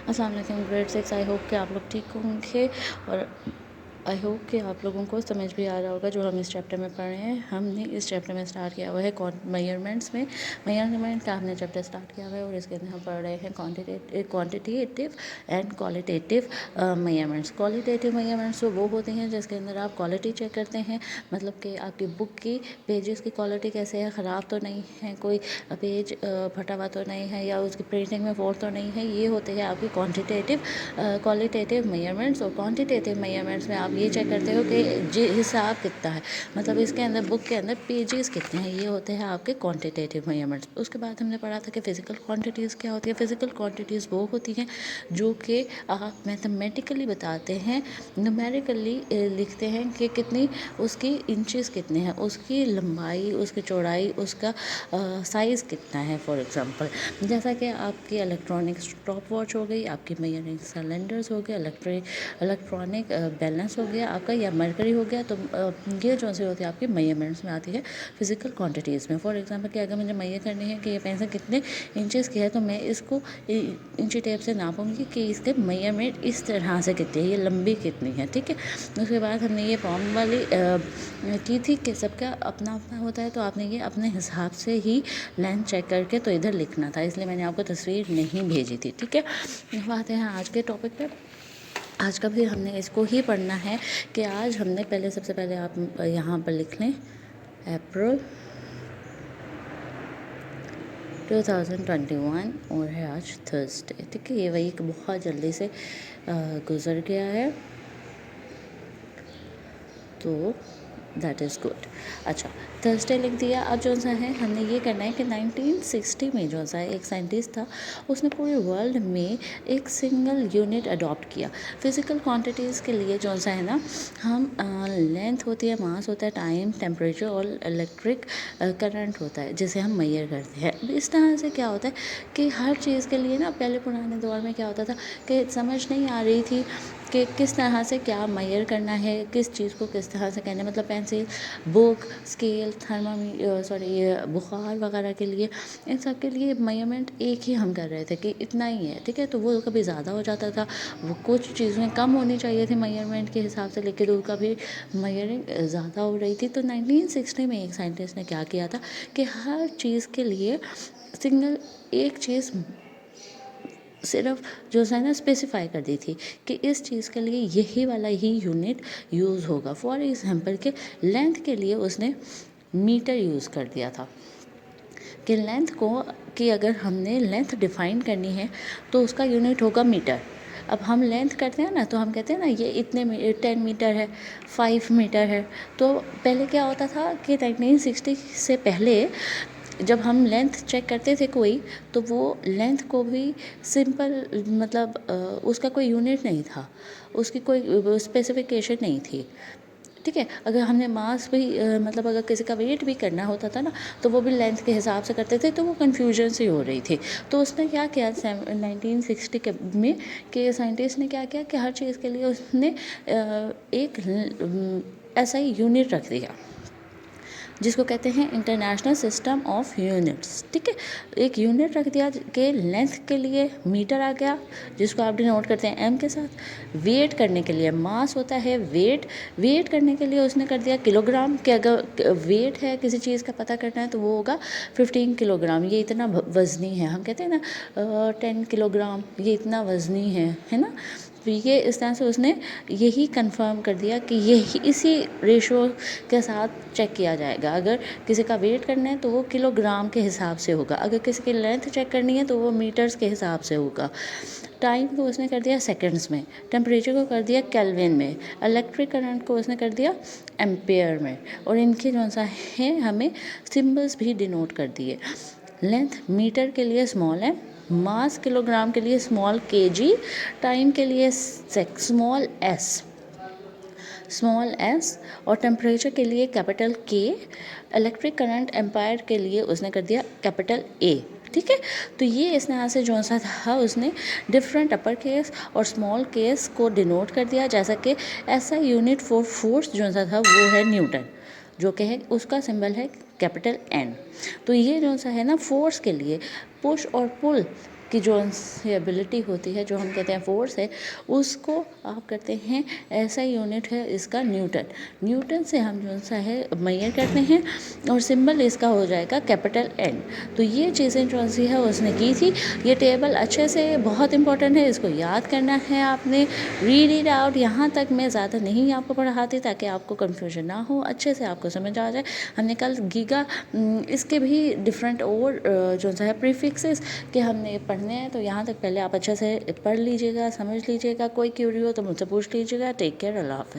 अस्सलाम वालेकुम grade 6। I hope कि आप लोग ठीक होंगे और आई होप कि आप लोगों को समझ भी आ रहा होगा जो हम इस चैप्टर में पढ़ रहे हैं। हमने इस चैप्टर में स्टार्ट किया हुआ है मेजरमेंट्स में। मेजरमेंट का हमने चैप्टर स्टार्ट किया हुआ है और इसके अंदर हम पढ़ रहे हैं quantitative and qualitative measurements. Qualitative measurements तो वो होते हैं जिसके अंदर आप क्वालिटी चेक करते हैं, मतलब कि आपकी बुक की पेजेस की क्वालिटी कैसे है, ख़राब तो नहीं है, कोई पेज फटा हुआ तो नहीं है या उसकी प्रिंटिंग में फॉल्ट तो नहीं है। ये होते हैं आपकी क्वालिटेटिव मेजरमेंट्स। और क्वांटिटेटिव मेजरमेंट्स में आप ये चेक करते हो कि हिसाब कितना है, मतलब इसके अंदर बुक के अंदर पेजेस कितने हैं। ये होते हैं आपके क्वांटिटेटिव मेजरमेंट्स। उसके बाद हमने पढ़ा था कि फ़िज़िकल क्वांटिटीज़ क्या होती है। फ़िज़िकल क्वांटिटीज़ वो होती हैं जो कि आप मैथमेटिकली बताते हैं, न्यूमेरिकली लिखते हैं कि कितनी उसकी इंचेस कितने हैं, उसकी लंबाई, उसकी चौड़ाई, उसका साइज़ कितना है। फॉर एग्ज़ाम्पल जैसा कि आपकी इलेक्ट्रॉनिक स्टॉप वॉच हो गई, आपकी मेजरिंग सिलेंडर्स हो गया, इलेक्ट्रॉनिक बैलेंस हो गया आपका, या मरकरी हो गया। तो ये जो सी होती है आपकी मेजरमेंट्स में आती है फिज़िकल क्वांटिटीज़ में। फॉर एग्जांपल कि अगर मुझे मेजर करनी है कि ये पेंसिल कितने इंचेस की है, तो मैं इसको इंची टेप से नापूंगी कि इसके मेजरमेंट इस तरह से कितनी है, ये लंबी कितनी है। ठीक है, उसके बाद हमने ये फॉर्म वाली की थी कि सबका अपना अपना होता है, तो आपने ये अपने हिसाब से ही लेंथ चेक करके तो इधर लिखना था, इसलिए मैंने आपको तस्वीर नहीं भेजी थी। ठीक है, बात है आज के टॉपिक पे। आज का भी हमने इसको ही पढ़ना है कि आज हमने पहले सबसे पहले आप यहाँ पर लिख लें अप्रैल 2021 और है आज थर्सडे। ठीक है, ये वीक बहुत जल्दी से गुज़र गया है, तो दैट इज़ गुड। अच्छा, थर्सडे लिख दिया। अब जो सा है हमने ये करना है कि 1960 में जो सा एक साइंटिस्ट था, उसने पूरे वर्ल्ड में एक सिंगल यूनिट अडॉप्ट किया फिज़िकल क्वांटिटीज़ के लिए। जो सा है ना, हम लेंथ होती है, मास होता है, टाइम, टेम्परेचर और इलेक्ट्रिक करंट होता है जिसे हम मेजर करते हैं। अब इस तरह से क्या होता है कि हर चीज़ के लिए ना, पहले पुराने दौर में क्या होता था कि समझ नहीं आ रही थी कि किस तरह से क्या मेजर करना है, किस चीज़ को किस तरह से करना है। मतलब पेंसिल, बुक, स्केल, बुखार वगैरह के लिए, इन सब के लिए मेजरमेंट एक ही हम कर रहे थे कि इतना ही है। ठीक है, तो वो कभी ज़्यादा हो जाता था, वो कुछ चीज़ें कम होनी चाहिए थी मेजरमेंट के हिसाब से, लेकिन उनका भी मेजरिंग ज़्यादा हो रही थी। तो 1960 में एक साइंटिस्ट ने क्या किया था कि हर चीज़ के लिए सिंगल एक चीज़ सिर्फ जो है ना स्पेसिफाई कर दी थी कि इस चीज़ के लिए यही वाला ही यूनिट यूज़ होगा। फॉर एग्जांपल के लेंथ के लिए उसने मीटर यूज़ कर दिया था कि लेंथ को, कि अगर हमने लेंथ डिफ़ाइन करनी है तो उसका यूनिट होगा मीटर। अब हम लेंथ करते हैं ना, तो हम कहते हैं ना ये इतने 10 मीटर है, 5 मीटर है। तो पहले क्या होता था कि 1960 से पहले जब हम लेंथ चेक करते थे कोई, तो वो लेंथ को भी सिंपल, मतलब उसका कोई यूनिट नहीं था, उसकी कोई स्पेसिफिकेशन नहीं थी। ठीक है, अगर हमने मास भी मतलब अगर किसी का वेट भी करना होता था ना, तो वो भी लेंथ के हिसाब से करते थे, तो वो कन्फ्यूजन सी हो रही थी। तो उसने क्या किया 1960 के में कि साइंटिस्ट ने क्या किया कि हर चीज़ के लिए उसने एक ऐसा ही यूनिट रख दिया जिसको कहते हैं इंटरनेशनल सिस्टम ऑफ यूनिट्स। ठीक है, एक यूनिट रख दिया कि लेंथ के लिए मीटर आ गया, जिसको आप डिनोट करते हैं एम के साथ। वेट करने के लिए मास होता है, वेट करने के लिए उसने कर दिया किलोग्राम, कि अगर वेट है किसी चीज़ का पता करना है तो वो होगा 15 किलोग्राम, ये इतना वज़नी है। हम कहते हैं ना 10 किलोग्राम, ये इतना वज़नी है ना। तो ये इस तरह से उसने यही कंफर्म कर दिया कि यही इसी रेशो के साथ चेक किया जाएगा। अगर किसी का वेट करना है तो वो किलोग्राम के हिसाब से होगा, अगर किसी की लेंथ चेक करनी है तो वो मीटर्स के हिसाब से होगा। टाइम को उसने कर दिया सेकंड्स में, टेम्परेचर को कर दिया केल्विन में, इलेक्ट्रिक करंट को उसने कर दिया एम्पेयर में, और इनके जो सा है हमें सिंबल्स भी डिनोट कर दिए। लेंथ मीटर के लिए स्मॉल है, मास किलोग्राम के लिए स्मॉल केजी, टाइम के लिए स्मॉल एस, और टेम्परेचर के लिए कैपिटल के, इलेक्ट्रिक करंट एम्पायर के लिए उसने कर दिया कैपिटल ए। ठीक है, तो ये इस तरह से जो सा था उसने डिफरेंट अपर केस और स्मॉल केस को डिनोट कर दिया। जैसा कि ऐसा यूनिट फॉर फोर्स जो सा था वो है न्यूटन, जो कि है उसका सिंबल है कैपिटल एन। तो ये जो सा है ना फोर्स के लिए पुश और पुल की जो उनसे एबिलिटी होती है, जो हम कहते हैं फोर्स है, उसको आप करते हैं, ऐसा यूनिट है इसका न्यूटन। न्यूटन से हम जो सा है मेजर करते हैं और सिंबल इसका हो जाएगा कैपिटल N। तो ये चीज़ें जो सी है उसने की थी। ये टेबल अच्छे से बहुत इंपॉर्टेंट है, इसको याद करना है आपने। Read it out. यहाँ तक मैं ज़्यादा नहीं आपको पढ़ाती ताकि आपको कन्फ्यूजन ना हो, अच्छे से आपको समझ आ जाए। हमने कल गीगा इसके भी डिफरेंट और जो है प्रीफिक्सेस के हमने पढ़ने हैं। तो यहाँ तक पहले आप अच्छे से पढ़ लीजिएगा, समझ लीजिएगा। कोई क्यूरी हो तो मुझसे पूछ लीजिएगा। टेक केयर, अल्लाह हाफ़िज़।